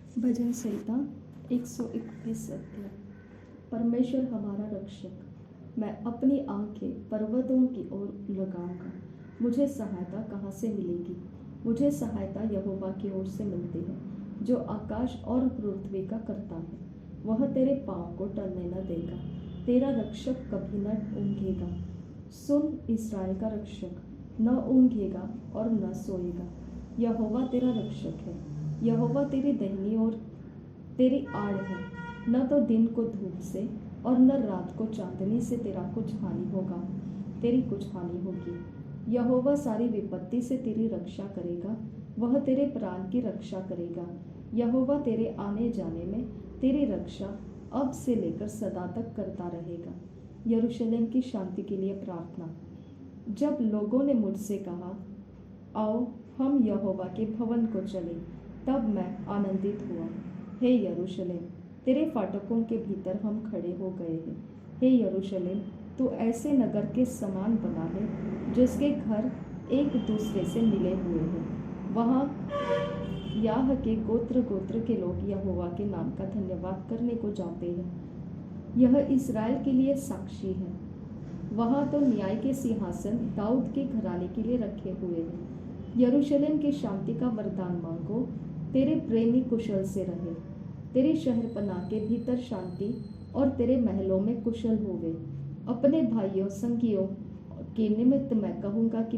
भजन संहिता 121 अध्याय। परमेश्वर हमारा रक्षक। मैं अपनी आंखें पर्वतों की ओर लगाऊंगा। मुझे सहायता कहाँ से मिलेगी? मुझे सहायता यहोवा की ओर से मिलती है, जो आकाश और पृथ्वी का करता है। वह तेरे पाँव को टलने न देगा, तेरा रक्षक कभी न ऊँघेगा। सुन, इस्राएल का रक्षक न ऊँघेगा और न सोएगा। यहोवा तेरा रक्षक है। यहोवा तेरी दाहिनी ओर तेरी आड़ है। न तो दिन को धूप से और न रात को चांदनी से तेरी कुछ हानि होगी। यहोवा सारी विपत्ति से तेरी रक्षा करेगा, वह तेरे प्राण की रक्षा करेगा। यहोवा तेरे आने जाने में तेरी रक्षा अब से लेकर सदा तक करता रहेगा। यरूशलेम की शांति के लिए प्रार्थना। जब लोगों ने मुझसे कहा, आओ हम यहोवा के भवन को चलें, तब मैं आनंदित हुआ। हे यरूशलेम, तेरे फाटकों के भीतर हम खड़े हो गए हैं। हे यरूशलेम, तू ऐसे नगर के समान बना है जिसके घर एक दूसरे से मिले हुए हैं। वहाँ याह के गोत्र गोत्र के लोग यहोवा के नाम का धन्यवाद करने को जाते हैं। यह इस्राएल के लिए साक्षी है। वहाँ तो न्याय के सिंहासन दाऊद के घराने के लिए रखे हुए हैं। यरूशलेम की शांति का वरदान मांगो, तेरे प्रेमी कुशल से रहे। तेरे शहरपनाह के भीतर शांति और तेरे महलों में कुशल होवे। अपने भाइयों संगियों के निमित्त मैं कहूँगा कि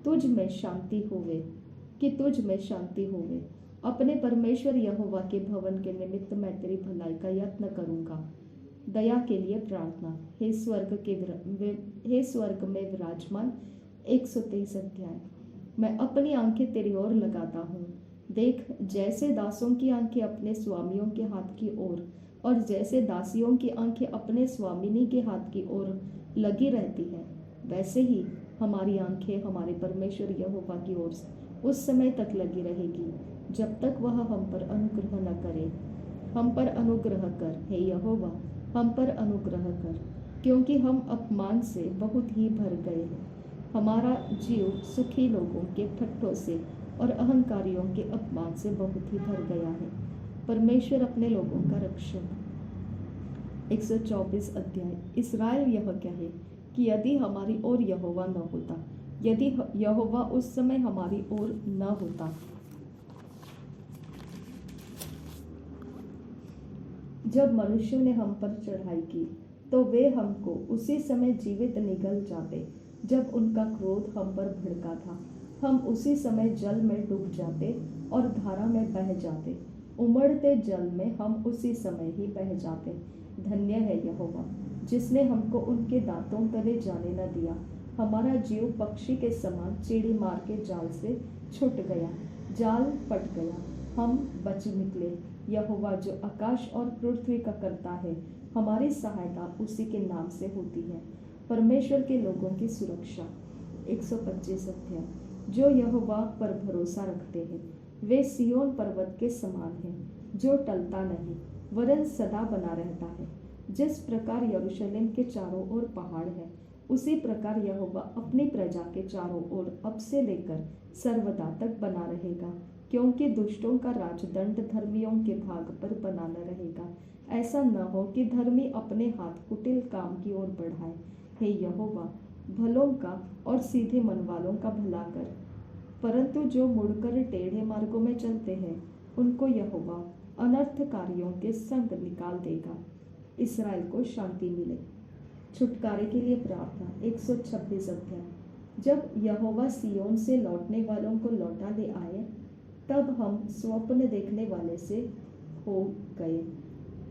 तुझ में शांति होवे। अपने परमेश्वर यहोवा के भवन के निमित्त मैं तेरी भलाई का यत्न करूँगा। दया के लिए प्रार्थना। हे स्वर्ग में विराजमान 123 अध्याय। मैं अपनी आंखें तेरी ओर लगाता हूँ। देख, जैसे दासों की आंखें अपने स्वामियों के हाथ की ओर और जैसे दासियों की आंखें अपने स्वामिनी के हाथ की ओर लगी रहती है, वैसे ही हमारी आंखें हमारे परमेश्वर यहोवा की ओर उस समय तक लगी रहेगी जब तक वह हम पर अनुग्रह न करे। हम पर अनुग्रह कर, हे यहोवा, हम पर अनुग्रह कर, क्योंकि हम अपमान से बहुत ही भर गए हैं। हमारा जीव सुखी लोगों के ठट्ठों से और अहंकारियों के अपमान से बहुत ही भर गया है। परमेश्वर अपने लोगों का रक्षक। 124 अध्याय। इस्राएल यह कहे कि यदि हमारी ओर यहोवा न होता, यदि यहोवा उस समय हमारी ओर न होता, जब मनुष्यों ने हम पर चढ़ाई की, तो वे हमको उसी समय जीवित निगल जाते। जब उनका क्रोध हम पर भड़का था, हम उसी समय जल में डूब जाते और धारा में बह जाते। उमड़ते जल में हम उसी समय ही बह जाते। धन्य है यहोवा, जिसने हमको उनके दांतों तले जाने न दिया। हमारा जीव पक्षी के समान चिड़ी मार के जाल से छूट गया। जाल फट गया, हम बच निकले। यहोवा जो आकाश और पृथ्वी का करता है, हमारी सहायता उसी के नाम से होती है। परमेश्वर के लोगों की सुरक्षा। 125 अध्याय। जो यहोवा पर भरोसा रखते हैं, वे सिय्योन पर्वत के समान हैं, जो टलता नहीं वरन सदा बना रहता है। जिस प्रकार यरूशलेम के चारों ओर पहाड़ है, उसी प्रकार यहोवा अपनी प्रजा के चारों ओर अब से लेकर सर्वदा तक बना रहेगा, क्योंकि दुष्टों का राजदंड धर्मियों के भाग पर बना न रहेगा। ऐसा न हो कि धर्मी अपने हाथ कुटिल काम की ओर बढ़ाए। हे यहोवा, भलों का और सीधे मन वालों का भला कर, परंतु जो मुड़कर टेढ़े मार्गों में चलते हैं, उनको यहोवा अनर्थकारियों के संग निकाल देगा। इस्राएल को शांति मिले। छुटकारे के लिए प्रार्थना। 126 अध्याय। जब यहोवा सिय्योन से लौटने वालों को लौटा ले आए, तब हम स्वप्न देखने वाले से हो गए।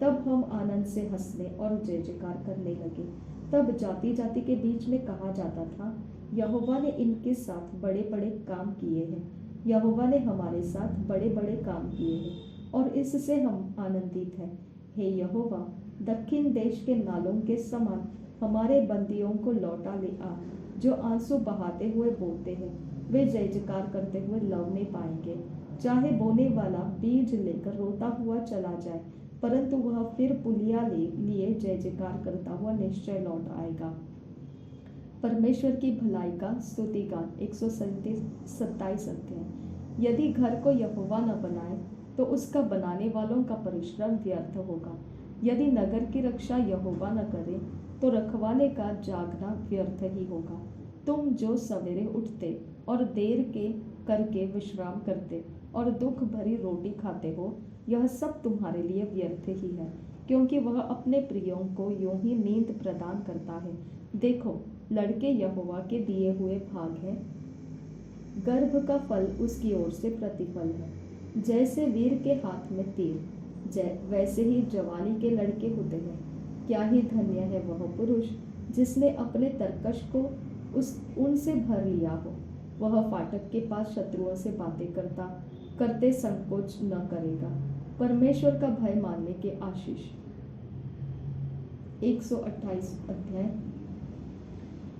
तब हम आनंद से हंसने और जय जयकार करने लगे। तब जाति जाति के बीच में कहा जाता था, यहोवा ने इनके साथ बड़े बड़े काम किए हैं। यहोवा ने हमारे साथ बड़े बड़े काम किए हैं और इससे हम आनंदित हैं। हे यहोवा, दक्षिण देश के नालों के समान हमारे बंदियों को लौटा ले आ। जो आंसू बहाते हुए बोलते हैं, वे जय जयकार करते हुए लौटने पाएंगे। चाहे बोने वाला बीज लेकर रोता हुआ चला जाए, परंतु वह फिर पुलिया लिए जय जयकार करता हुआ निश्चय लौट आएगा। परमेश्वर की भलाई का स्तुतिगान। 127 अध्याय। यदि घर को यहोवा न बनाए, तो उसका बनाने वालों का परिश्रम व्यर्थ होगा। यदि नगर की रक्षा यहोवा न करे तो रखवाले का जागना व्यर्थ ही होगा। तुम जो सवेरे उठते और देर के करके विश्राम करते और दुख भरी रोटी खाते हो, यह सब तुम्हारे लिए व्यर्थ ही है, क्योंकि वह अपने प्रियों को यूं ही नींद प्रदान करता है। देखो, लड़के यहोवा के दिए हुए भाग हैं, गर्भ का फल उसकी ओर से प्रतिफल है। जैसे वीर के हाथ में तीर, वैसे ही जवानी के लड़के होते हैं। क्या ही धन्य है वह पुरुष जिसने अपने तरकश को उनसे भर लिया हो। वह फाटक के पास शत्रुओं से बातें करते संकोच न करेगा। परमेश्वर का भय मानने के आशीष। 128 अध्याय।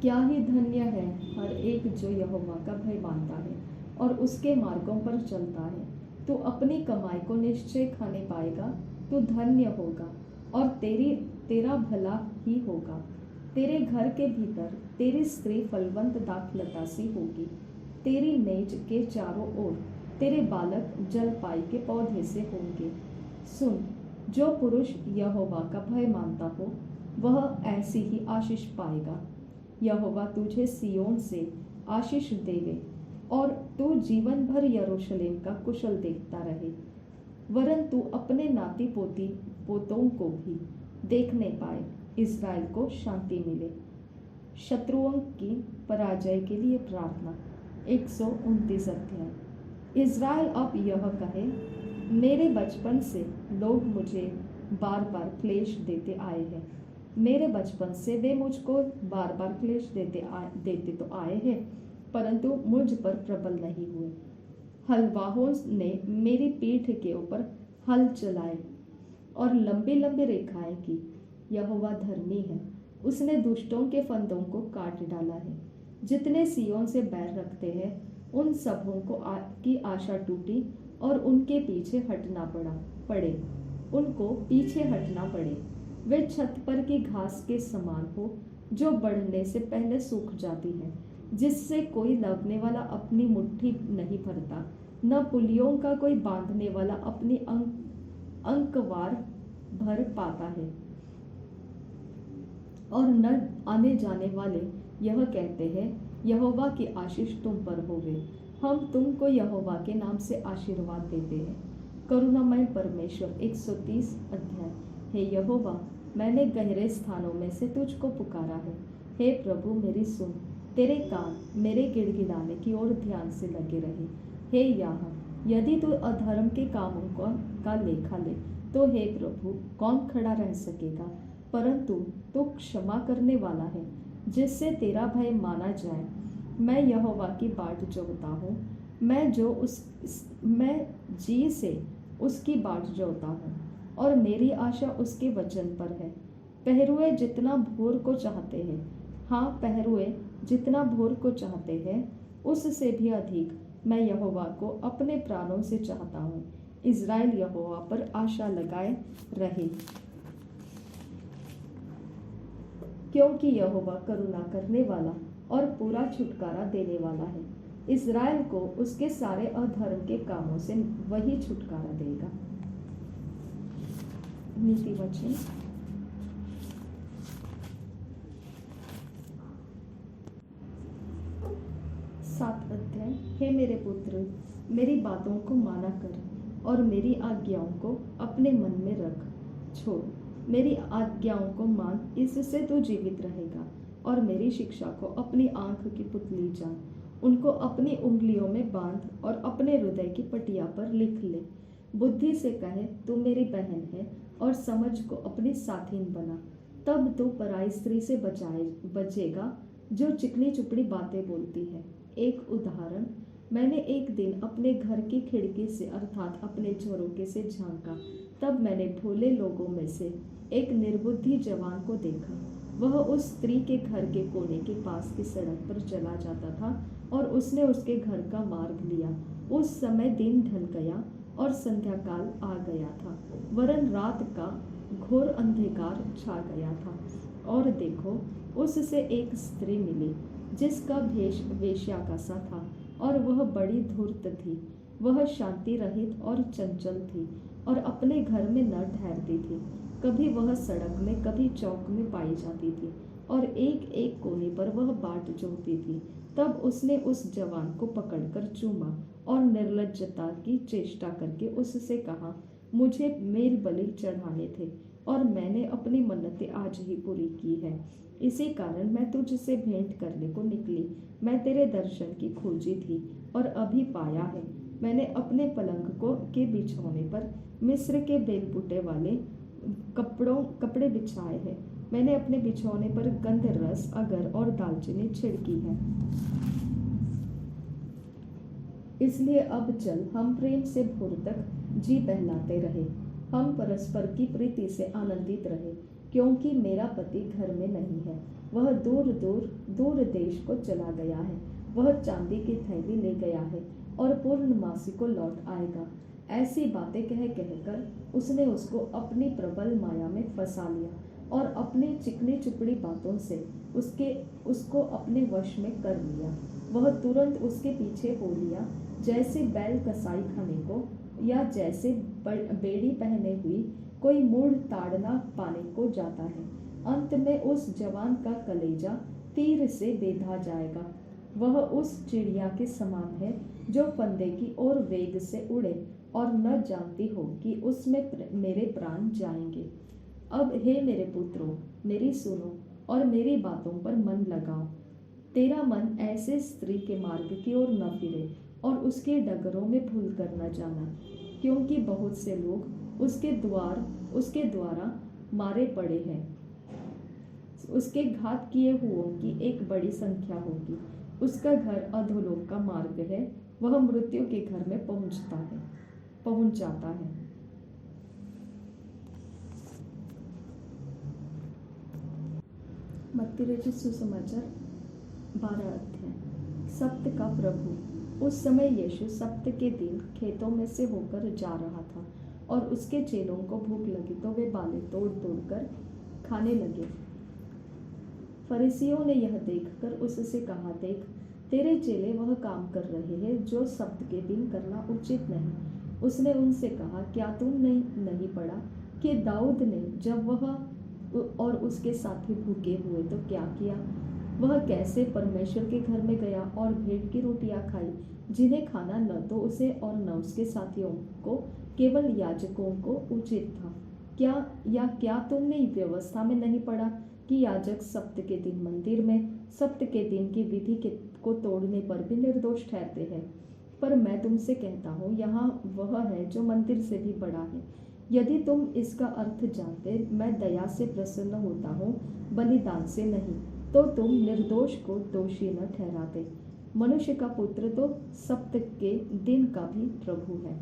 क्या ही धन्य है हर एक जो यहोवा का भय मानता है और उसके मार्गों पर चलता है। तू अपनी कमाई को निश्चय खाने पाएगा, तू धन्य होगा और तेरा भला ही होगा। तेरे घर के भीतर तेरी स्त्री फलवंत दाखलता सी होगी। तेरी मेज के चारों ओर तेरे बालक जलपाई के पौधे से होंगे। सुन, जो पुरुष यहोवा का भय मानता हो वह ऐसी ही आशीष पाएगा। यहोवा तुझे सियोन से आशीष देवे और तू जीवन भर यरूशलेम का कुशल देखता रहे। वरन तू अपने नाती पोतों को भी देखने पाए, इज़राइल को शांति मिले। शत्रुओं की पराजय के लिए प्रार्थना। 129 अध्याय। इज़राइल अब यह कहे, मेरे बचपन से लोग मुझे बार बार क्लेश देते आए हैं। मेरे बचपन से वे मुझको बार बार क्लेश देते तो आए हैं, परंतु मुझ पर प्रबल नहीं हुए। हलवाहों ने मेरी पीठ के ऊपर हल चलाए और लंबी लंबी रेखाएं की। यहोवा धर्मी है, उसने दुष्टों के फंदों को काट डाला है। जितने सियोन से बैर रखते हैं उन सबों की आशा टूटी और उनके पीछे हटना पड़े। वे छत पर की घास के समान हो जो बढ़ने से पहले सूख जाती है, जिससे कोई लगने वाला अपनी मुट्ठी नहीं भरता, न पुलियों का कोई बांधने वाला अपनी अंकवार भर पाता है। और न आने जाने वाले यह कहते हैं, यहोवा की आशीष तुम पर होवे। हम तुमको यहोवा के नाम से आशीर्वाद देते हैं। करुणामय परमेश्वर। 130 अध्याय। हे यहोवा, मैंने गहरे स्थानों में से तुझको पुकारा है। हे प्रभु, मेरी सुन। तेरे कान मेरे गिड़गिड़ाने की ओर ध्यान से लगे रहे। हे याह, यदि तू अधर्म के कामों का लेखा ले तो हे प्रभु, कौन खड़ा रह सकेगा? परंतु तू क्षमा करने वाला है, जिससे तेरा भय माना जाए। मैं यहोवा की बाट जोहता हूँ, मैं जी से उसकी बाट जोहता हूँ और मेरी आशा उसके वचन पर है। पहरुए जितना भोर को चाहते हैं, हाँ, पहरुए जितना भोर को चाहते हैं, उससे भी अधिक मैं यहोवा को अपने प्राणों से चाहता हूँ। इज़राइल यहोवा पर आशा लगाए रहे, क्योंकि यहोवा करुणा करने वाला और पूरा छुटकारा देने वाला है। इज़राइल को उसके सारे अधर्म के कामों से वही छुटकारा देगा। नीति वचन। सात अध्याय। हे मेरे पुत्र, मेरी बातों को माना कर और मेरी आज्ञाओं को अपने मन में रख छोड़। मेरी आज्ञाओं को मान, इससे तू जीवित रहेगा, और मेरी शिक्षा को अपनी आंख की पुतली जान। उनको अपनी उंगलियों में बांध और अपने हृदय की पटिया पर लिख ले। बुद्धि से कहे, तू मेरी बहन है, और समझ को अपनी साथीन बना। तब तू पराई स्त्री से बचेगा जो चिकनी चुपड़ी बातें बोलती है। एक उदाहरण। मैंने एक दिन अपने घर की खिड़की से अर्थात अपने झरोखे से झांका। तब मैंने भोले लोगों में से एक निर्बुद्धि जवान को देखा। वह उस स्त्री के घर के कोने के पास की सड़क पर चला जाता था और उसने उसके घर का मार्ग लिया। उस समय दिन ढल गया और संध्याकाल आ गया था, वरन रात का घोर अंधकार छा गया था। और देखो, उससे एक स्त्री मिली जिसका भेष वेश्या का सा था और वह बड़ी धूर्त थी। वह शांति रहित और चंचल थी और अपने घर में न ठहरती थी। कभी वह सड़क में, कभी चौक में पाई जाती थी और एक एक कोने पर वह बाट जोहती थी। तब उसने उस जवान को पकड़कर चूमा और निर्लज्जता की चेष्टा करके उससे कहा, मुझे मेल बलि चढ़ाने थे और मैंने अपनी मन्नतें आज ही पूरी की है। इसी कारण मैं तुझसे भेंट करने को निकली। मैं तेरे दर्शन की खोजी थी और अभी पाया है। मैंने अपने पलंग को के बिछौने पर मिस्र के बेलबूटे वाले कपड़े बिछाए हैं। मैंने अपने बिछौने पर गंध रस, अगर और दालचीनी छिड़की है। इसलिए अब चल, हम प्रेम से भोर तक जी बहलाते रहे। हम परस्पर की प्रीति से आनंदित रहे, क्योंकि मेरा पति घर में नहीं है। वह दूर देश को चला गया है। वह चांदी की थैली ले गया है और पूर्णमासी को लौट आएगा। ऐसी बातें कह कहकर उसने उसको अपनी प्रबल माया में फंसा लिया और अपनी चिकनी चुपड़ी बातों से उसको अपने वश में कर लिया। वह तुरंत उसके पीछे हो लिया, जैसे बैल कसाई खाने को या जैसे बेड़ी पहने हुई कोई मूढ़ ताड़ना पाने को जाता है। अंत में उस जवान का कलेजा तीर से बेधा जाएगा। वह उस चिड़िया के समान है जो फंदे की ओर वेग से उड़े और न जानती हो कि उसमें मेरे प्राण जाएंगे। अब हे मेरे पुत्रों, मेरी सुनो और मेरी बातों पर मन लगाओ। तेरा मन ऐसे स्त्री के मार्ग की ओर न फिरे और उसके डगरों में भूल कर न जाना, क्योंकि बहुत से लोग उसके द्वारा मारे पड़े हैं। उसके घात किए हुओं की एक बड़ी संख्या होगी। उसका घर अधोलोक का मार्ग है, वह मृत्यु के घर में पहुंच जाता है। मत्ती रचित सुसमाचार 12 अध्याय। सप्त का प्रभु। उस समय यीशु सप्त के दिन खेतों में से होकर जा रहा था और उसके चेलों को भूख लगी तो वे बालें तोड़ तोड़ कर खाने लगे। फरीसियों ने यह देखकर उससे कहा, देख, तेरे चेले वह काम कर रहे हैं जो सप्त के दिन करना उचित नहीं। उसने उनसे कहा, क्या तुमने नहीं पढ़ा कि दाऊद ने जब वह और उसके साथी भूखे हुए तो क्या किया? वह कैसे परमेश्वर के घर में गया और भेड़ की रोटियां खाई, जिन्हें खाना न तो उसे और न उसके साथियों को, केवल याजकों को उचित था। क्या तुमने व्यवस्था में नहीं पढ़ा कि याजक सप्त के दिन मंदिर में सप्त के दिन की विधि को तोड़ने पर भी निर्दोष ठहरते हैं? पर मैं तुमसे कहता हूँ, यहाँ वह है जो मंदिर से भी बड़ा है। यदि तुम इसका अर्थ जानते, मैं दया से प्रसन्न होता हूँ, बलिदान से नहीं, तो तुम निर्दोष को दोषी न ठहराते। मनुष्य का पुत्र तो सप्त के दिन का भी प्रभु है।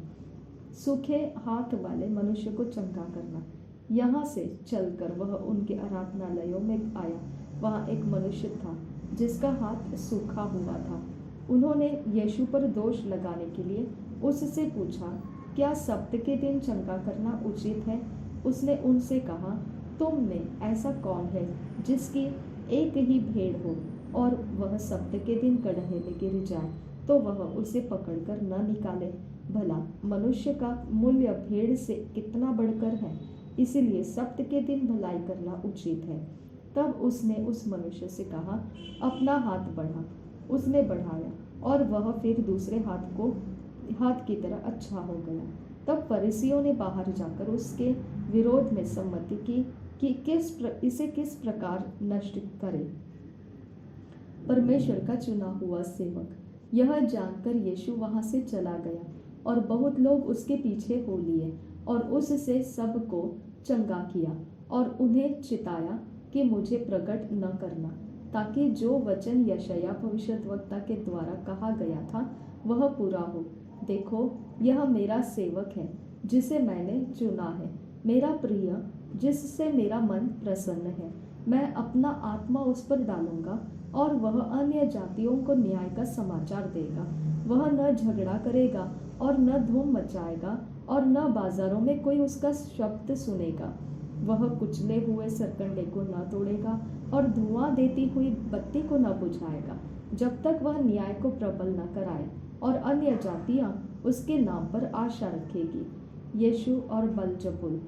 सूखे हाथ वाले मनुष्य को चंगा करना। यहाँ से चलकर वह उनके आराधनालयों में आया। वहाँ एक मनुष्य था जिसका हाथ सूखा हुआ था। उन्होंने यीशु पर दोष लगाने के लिए उससे पूछा, क्या सप्त के दिन चंगा करना उचित है? उसने उनसे कहा, तुम में ऐसा कौन है जिसकी एक ही भेड़ हो और वह सप्त के दिन गड्ढे में गिर जाए तो वह उसे पकड़कर न निकाले? भला मनुष्य का मूल्य भेड़ से कितना बढ़कर है। इसलिए सप्त के दिन भलाई करना उचित है। तब उसने उस मनुष्य से कहा, अपना हाथ बढ़ा। उसने बढ़ाया और वह फिर दूसरे हाथ की तरह अच्छा हो गया। तब फरीसियों ने बाहर जाकर उसके विरोध में सम्मति की कि इसे किस प्रकार नष्ट करे। परमेश्वर का चुना हुआ सेवक। यह जानकर यीशु वहां से चला गया और बहुत लोग उसके पीछे हो लिए और उससे सबको चंगा किया और उन्हें चिताया कि मुझे प्रकट न करना, ताकि जो वचन यशायाह भविष्यद्वक्ता के द्वारा कहा गया था वह पूरा हो। देखो, यह मेरा सेवक है जिसे मैंने चुना है, मेरा प्रिय, जिससे मेरा मन प्रसन्न है। मैं अपना आत्मा उस पर डालूंगा और वह अन्य जातियों को न्याय का समाचार देगा। वह न झगड़ा करेगा और न धूम मचाएगा और न बाजारों में कोई उसका शब्द सुनेगा। वह कुचले हुए सरकंडे को न तोड़ेगा और धुआं देती हुई बत्ती को न बुझाएगा, जब तक वह न्याय को प्रबल न कराए और अन्य जातियां उसके नाम पर आशा रखेगी। यीशु और बलजबुल।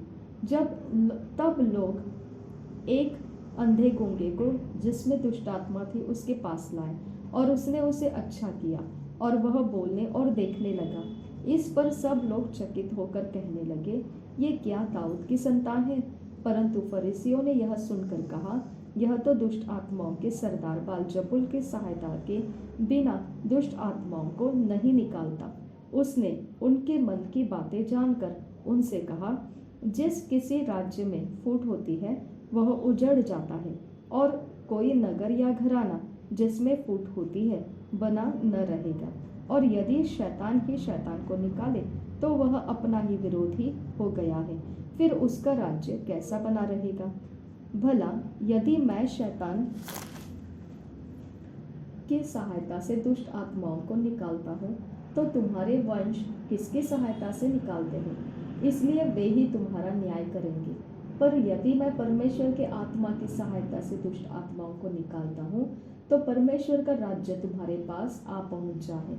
तब लोग एक अंधे गूंगे को जिसमें दुष्ट आत्मा थी उसके पास लाए और उसने उसे अच्छा किया और वह बोलने और देखने लगा। इस पर सब लोग चकित होकर कहने लगे, ये क्या दाऊद की संतान है? परंतु फरीसियों ने यह सुनकर कहा, यह तो दुष्ट आत्माओं के सरदार बालजबुल की सहायता के बिना दुष्ट आत्माओं को नहीं निकालता। उसने उनके मन की बातें जानकर उनसे कहा, जिस किसी राज्य में फूट होती है वह उजड़ जाता है, और कोई नगर या घराना जिसमें फूट होती है बना न रहेगा। और यदि शैतान ही शैतान को निकाले तो वह अपना ही विरोधी हो गया है, फिर उसका राज्य कैसा बना रहेगा? भला यदि मैं शैतान की सहायता से दुष्ट आत्माओं को निकालता हूँ तो तुम्हारे वंश किसकी सहायता से निकालते हैं? इसलिए वे ही तुम्हारा न्याय करेंगे। पर यदि मैं परमेश्वर के आत्मा की सहायता से दुष्ट आत्माओं को निकालता हूँ तो परमेश्वर का राज्य तुम्हारे पास आ पहुँचा है।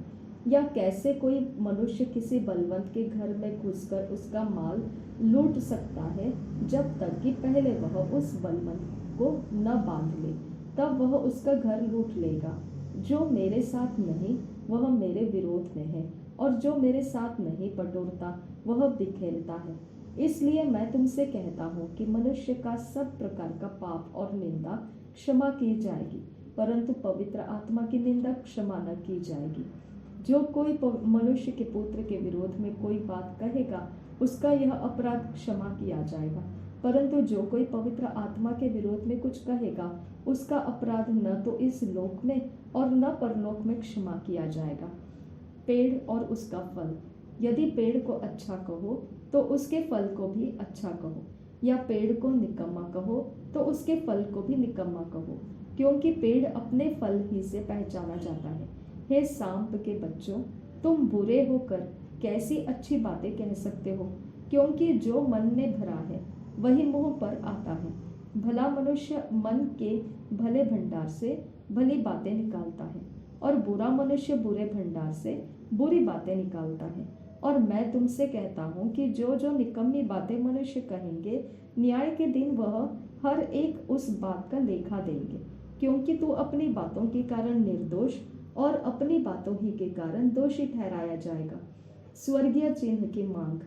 या कैसे कोई मनुष्य किसी बलवंत के घर में घुसकर उसका माल लूट सकता है जब तक कि पहले वह उस बलवंत को न बांध ले, तब वह उसका घर लूट लेगा। जो मेरे साथ नहीं वह मेरे विरोध में है, और जो मेरे साथ नहीं बटोरता वह बिखेरता है। इसलिए मैं तुमसे कहता हूँ कि मनुष्य का सब प्रकार का पाप और निंदा क्षमा की जाएगी, परंतु पवित्र आत्मा की निंदा क्षमा न की जाएगी। जो कोई मनुष्य के पुत्र के विरोध में कोई बात कहेगा उसका यह अपराध क्षमा किया जाएगा, परंतु जो कोई पवित्र आत्मा के विरोध में कुछ कहेगा उसका अपराध न तो इस लोक में और न परलोक में क्षमा किया जाएगा। पेड़ और उसका फल। यदि पेड़ को अच्छा कहो तो उसके फल को भी अच्छा कहो, या पेड़ को निकम्मा कहो तो उसके फल को भी निकम्मा कहो, क्योंकि पेड़ अपने फल ही से पहचाना जाता है। हे सांप के बच्चों, तुम बुरे होकर कैसी अच्छी बातें कह सकते हो? क्योंकि जो मन में भरा है वही मुंह पर आता है। भला मनुष्य मन के भले भंडार से भली बातें निकालता है, और बुरा मनुष्य बुरे भंडार से बुरी बातें निकालता है। और मैं तुमसे कहता हूँ कि जो जो निकम्मी बातें मनुष्य कहेंगे, न्याय के दिन वह हर एक उस बात का लेखा देंगे, क्योंकि तू अपनी बातों के कारण निर्दोष और अपनी बातों ही के कारण दोषी ठहराया जाएगा। स्वर्गीय चिन्ह की मांग।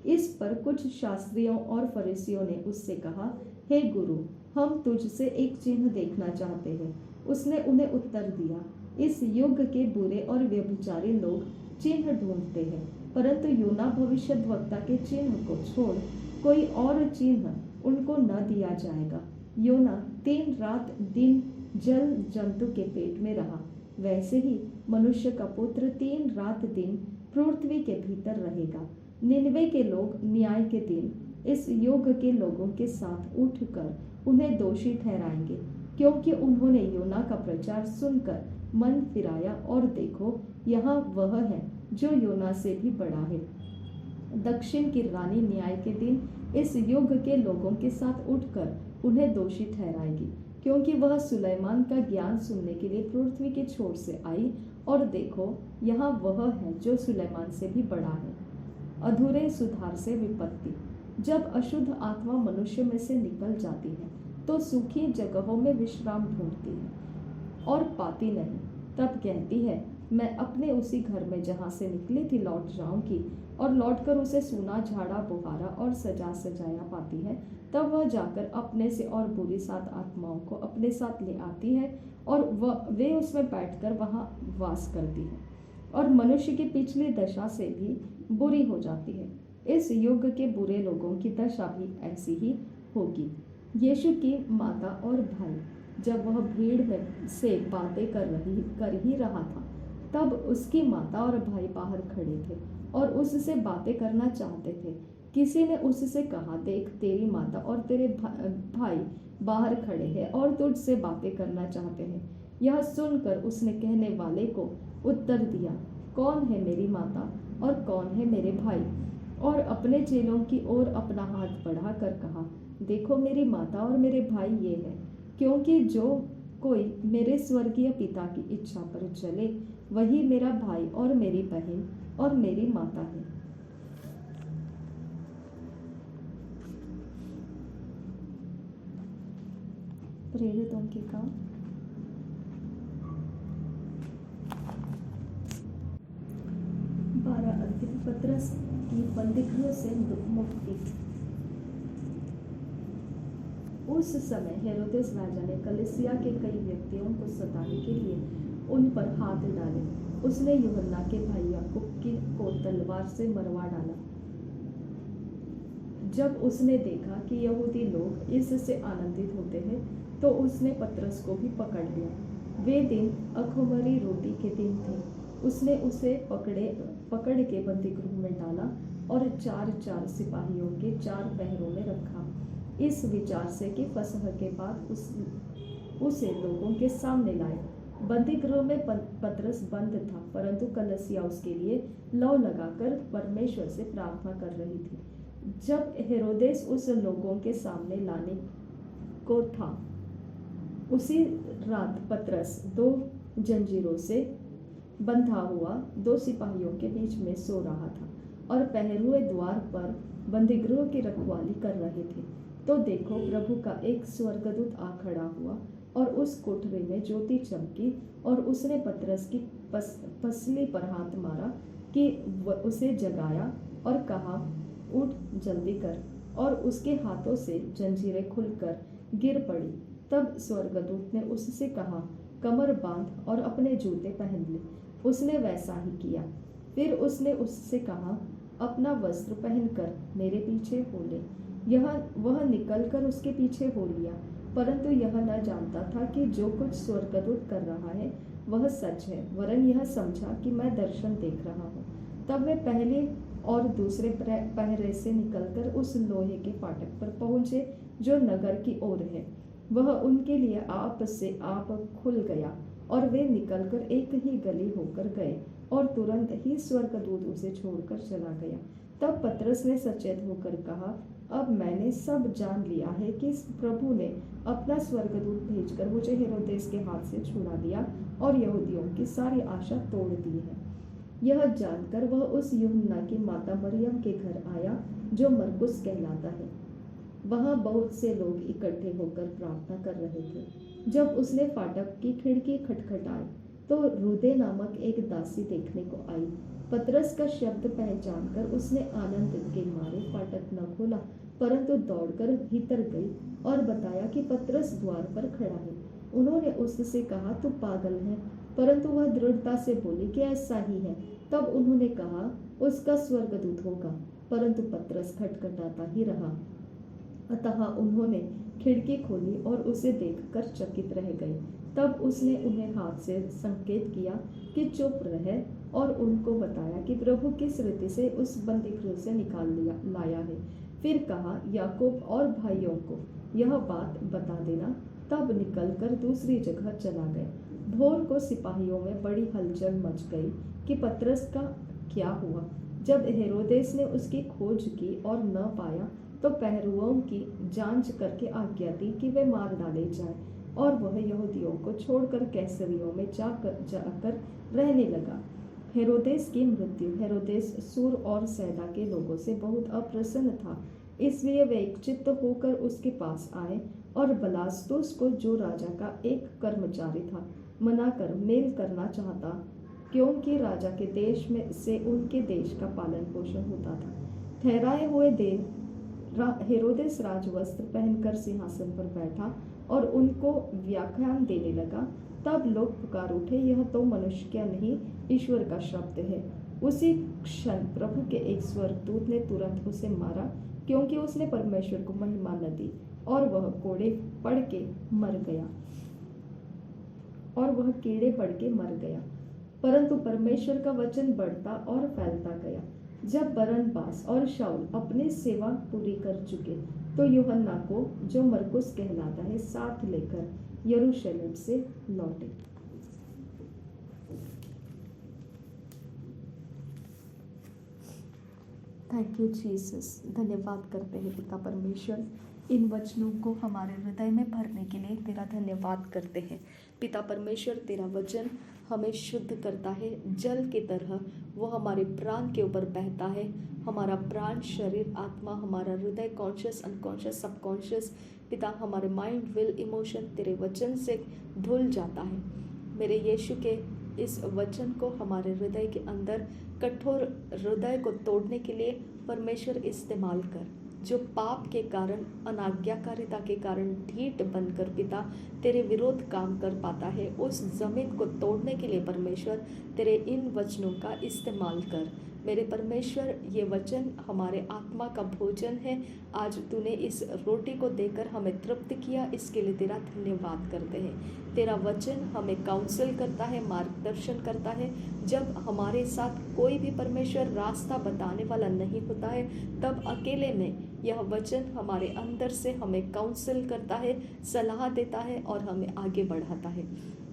इस पर कुछ शास्त्रियों और फरीसियों ने उससे कहा, हे गुरु, हम तुझसे एक चिन्ह देखना चाहते हैं। उसने उन्हें उत्तर दिया, इस युग के बुरे और व्यभिचारी लोग चिन्ह ढूंढते हैं, परंतु योना भविष्यद्वक्ता के चिन्ह को छोड़ कोई और चिन्ह उनको न दिया जाएगा। योना 3 रात दिन जल जंतु के पेट में रहा, वैसे ही मनुष्य का पुत्र 3 रात दिन पृथ्वी के भीतर रहेगा। निनवे के लोग न्याय के दिन इस युग के लोगों के साथ उठकर उन्हें दोषी ठहराएंगे, क्योंकि उन्होंने योना का प्रचार सुनकर मन फिराया, और देखो यहाँ वह है जो योना से भी बड़ा है। दक्षिण की रानी न्याय के दिन इस युग के लोगों के साथ उठकर उन्हें दोषी ठहराएगी, क्योंकि वह सुलेमान का ज्ञान सुनने के लिए पृथ्वी के छोर से आई, और देखो यहाँ वह है जो सुलेमान से भी बड़ा है। अधूरे सुधार से विपत्ति। जब अशुद्ध आत्मा मनुष्य में से निकल जाती है तो सूखी जगहों में विश्राम ढूंढती है और पाती नहीं। तब कहती है, मैं अपने उसी घर में जहाँ से निकली थी लौट जाऊंगी, और लौटकर उसे सूना झाड़ा बुहारा और सजा सजाया पाती है। तब वह जाकर अपने से और बुरी 7 आत्माओं को अपने साथ ले आती है, और वे उसमें बैठकर वहाँ वास करती है, और मनुष्य की पिछली दशा से भी बुरी हो जाती है। इस युग के बुरे लोगों की दशा भी ऐसी ही होगी। यीशु की माता और भाई। जब वह भीड़ में से बातें कर ही रहा था, तब उसकी माता और भाई बाहर खड़े थे और उससे बातें करना चाहते थे। किसी ने उससे कहा, देख, तेरी माता और तेरे भाई बाहर खड़े हैं और तुझसे बातें करना चाहते हैं। यह सुनकर उसने कहने वाले को उत्तर दिया, कौन है मेरी माता और कौन है मेरे भाई? और अपने चेलों की ओर अपना हाथ बढ़ाकर कहा, देखो, मेरी माता और मेरे भाई ये हैं। क्योंकि जो कोई मेरे स्वर्गीय पिता की इच्छा पर चले वही मेरा भाई और मेरी बहन और मेरी माता है। प्रेरितों के काम 12 अध्याय। पतरस की बंदीगृह से मुक्ति। उस समय हेरोदेस राजा ने कलीसिया के कई व्यक्तियों को सताने के लिए उन पर हाथ डाले। उसने यूहन्ना के भाई याकूब को तलवार से मरवा डाला। जब उसने देखा कि यहूदी लोग इससे आनंदित होते हैं, तो उसने पतरस को भी पकड़ लिया। वे दिन अख़मीरी रोटी के दिन थे। उसने उसे पकड़ के बंदीगृह में डाला और 4-4 सिपाहियों के 4 पहरों में रखा, इस विचार से कि फसह के बाद उसे लोगों के सामने लाए। बंदीगृह में पतरस बंद था, परंतु कलीसिया उसके लिए लौ लगाकर परमेश्वर से प्रार्थना कर रही थी। जब हेरोदेस उस लोगों के सामने लाने को था, उसी रात पतरस 2 जंजीरों से बंधा हुआ 2 सिपाहियों के बीच में सो रहा था और पहरुए द्वार पर बंदीगृह की रखवाली कर रहे थे। तो देखो, प्रभु का एक स्वर्गदूत आ खड़ा हुआ और उस कोठरी में ज्योति चमकी, और उसने पतरस की पसली पर हाथ मारा कि उसे जगाया और कहा, उठ, जल्दी कर। और उसके हाथों से जंजीरें खुलकर गिर पड़ी। तब स्वर्गदूत ने उससे कहा, कमर बांध और अपने जूते पहन ले। उसने वैसा ही किया। फिर उसने उससे कहा, अपना वस्त्र पहनकर मेरे पीछे हो ले। वह निकलकर उसके पीछे हो लिया, परंतु यह न जानता था कि जो कुछ स्वर्गदूत कर रहा है वह सच है, वरन यह समझा कि मैं दर्शन देख रहा हूँ। तब वे पहले और दूसरे पहरे से निकलकर उस लोहे के फाटक पर पहुंचे जो नगर की ओर है। वह उनके लिए आप से आप खुल गया और वे निकलकर एक ही गली होकर गए, और तुरंत ही स्वर्गदूत उसे छोड़कर चला गया। तब पतरस ने सचेत होकर कहा, अब मैंने सब जान लिया है कि प्रभु ने अपना स्वर्गदूत भेजकर मुझे हेरोदेस के हाथ से छुड़ा दिया और यहूदियों की सारी आशा तोड़ दी है। यह जानकर वह उस यूहन्ना की माता मरियम के घर आया, जो मरकुस कहलाता है। वहाँ बहुत से लोग इकट्ठे होकर प्रार्थना कर रहे थे। जब उसने फाटक की खिड़की खटखटाई, तो रूदे नामक एक दासी देखने को आई। पतरस का शब्द पहचानकर उसने आनंद के मारे फाटक न खोला, परंतु दौड़कर भीतर गई और बताया कि पतरस द्वार पर खड़ा है। उन्होंने उससे कहा, तू पागल है, परंतु वह दृढ़ता से बोली कि ऐसा ही है। तब उन्होंने कहा, उसका स्वर्गदूत होगा, परंतु पतरस खटखटाता ही रहा। अतः उन्होंने खिड़की खोली और उसे देखकर चकित रह गए। तब उसने उन्हें हाथ से संकेत किया कि चुप रहे, और उनको बताया कि प्रभु किस रीति से उस बंदीगृह से निकाल लाया है। फिर कहा, याकूब और भाइयों को यह बात बता देना। तब निकलकर दूसरी जगह चला गया। भोर को सिपाहियों में बड़ी हलचल मच गई कि पतरस का क्या हुआ। जब हेरोदेस ने उसकी खोज की और न पाया, तो पहरुओं की जांच करके आज्ञा दी कि वे मार डाले जाएं, और वह यहूदियों को छोड़कर कैसरियों में जाकर रहने लगा। हेरोदेस की मृत्यु। हेरोदेस सूर और सैदा के लोगों से बहुत अप्रसन्न था, इसलिए वे एकचित्त होकर उसके पास आए और बलास्तुस को, जो राजा का एक कर्मचारी था, मनाकर मेल करना चाहता, क्योंकि राजा के देश में से उनके देश का पालन पोषण होता था। ठहराए हुए दिन हेरोदेस राजवस्त्र पहनकर सिंहासन पर बैठा और उनको व्याख्यान देने लगा। तब लोग पुकार उठे, यह तो मनुष्य क्या नहीं, ईश्वर का शब्द है। उसी क्षण प्रभु के एक स्वर्गदूत ने तुरंत उसे मारा, क्योंकि उसने परमेश्वर को महिमा न दी, और वह कीड़े पड़ के मर गया। परंतु परमेश्वर का वचन बढ़ता और फैलता गया। जब बरनबास और शाऊल अपनी सेवा पूरी कर चुके, तो यूहन्ना को, जो मरकुस कहलाता है, साथ लेकर यरूशलेम से लौटे। Thank you Jesus. धन्यवाद करते हैं पिता परमेश्वर इन वचनों को हमारे हृदय में भरने के लिए तेरा धन्यवाद करते हैं। पिता परमेश्वर, तेरा वचन हमें शुद्ध करता है, जल की तरह वो हमारे प्राण के ऊपर बहता है। हमारा प्राण, शरीर, आत्मा, हमारा हृदय, कॉन्शियस, अनकॉन्शियस, सबकॉन्शियस, पिता हमारे माइंड, विल, इमोशन तेरे वचन से धुल जाता है। मेरे यीशु के इस वचन को हमारे हृदय के अंदर, कठोर हृदय को तोड़ने के लिए परमेश्वर इस्तेमाल कर। जो पाप के कारण, अनाज्ञाकारिता के कारण ढीठ बनकर पिता तेरे विरोध काम कर पाता है, उस जमीन को तोड़ने के लिए परमेश्वर तेरे इन वचनों का इस्तेमाल कर। मेरे परमेश्वर, ये वचन हमारे आत्मा का भोजन है। आज तूने इस रोटी को देकर हमें तृप्त किया, इसके लिए तेरा धन्यवाद करते हैं। तेरा वचन हमें काउंसिल करता है, मार्गदर्शन करता है। जब हमारे साथ कोई भी परमेश्वर रास्ता बताने वाला नहीं होता है, तब अकेले में यह वचन हमारे अंदर से हमें काउंसिल करता है, सलाह देता है और हमें आगे बढ़ाता है।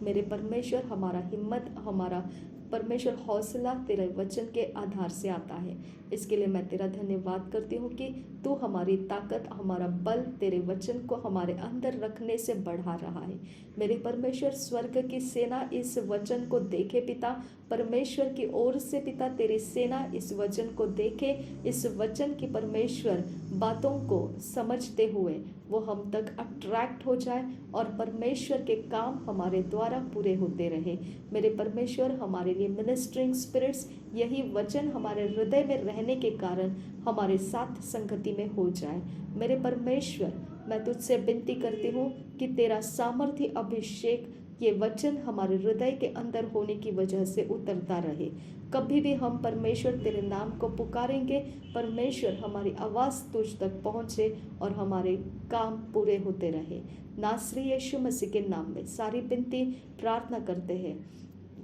मेरे परमेश्वर, हमारा हिम्मत, हमारा परमेश्वर हौसला तेरे वचन के आधार से आता है। इसके लिए मैं तेरा धन्यवाद करती हूँ कि तू हमारी ताकत, हमारा बल तेरे वचन को हमारे अंदर रखने से बढ़ा रहा है। मेरे परमेश्वर, स्वर्ग की सेना इस वचन को देखे पिता, परमेश्वर की ओर से पिता तेरी सेना इस वचन को देखे, इस वचन की परमेश्वर बातों को समझते हुए वो हम तक अट्रैक्ट हो जाए और परमेश्वर के काम हमारे द्वारा पूरे होते रहे। मेरे परमेश्वर, हमारे लिए मिनिस्ट्रिंग स्पिरिट्स यही वचन हमारे हृदय में रहने के कारण हमारे साथ संगति में हो जाए। मेरे परमेश्वर, मैं तुझसे विनती करती हूँ कि तेरा सामर्थ्य अभिषेक ये वचन हमारे हृदय के अंदर होने की वजह से उतरता रहे। कभी भी हम परमेश्वर तेरे नाम को पुकारेंगे, परमेश्वर हमारी आवाज़ तुझ तक पहुँचे और हमारे काम पूरे होते रहे। नासरी यीशु मसीह के नाम में सारी विनती प्रार्थना करते हैं।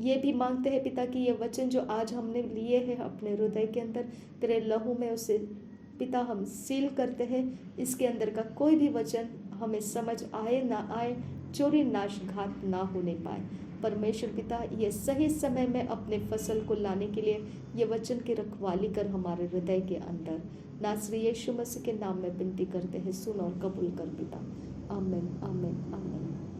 ये भी मांगते हैं पिता कि ये वचन जो आज हमने लिए हैं अपने हृदय के अंदर, तेरे लहू में उसे पिता हम सील करते हैं। इसके अंदर का कोई भी वचन हमें समझ आए ना आए, चोरी नाशघात ना होने पाए। परमेश्वर पिता, ये सही समय में अपने फसल को लाने के लिए ये वचन की रखवाली कर हमारे हृदय के अंदर। नासरी यीशु मसीह के नाम में विनती करते हैं, सुन और कबूल कर पिता। आमीन, आमीन, आमीन।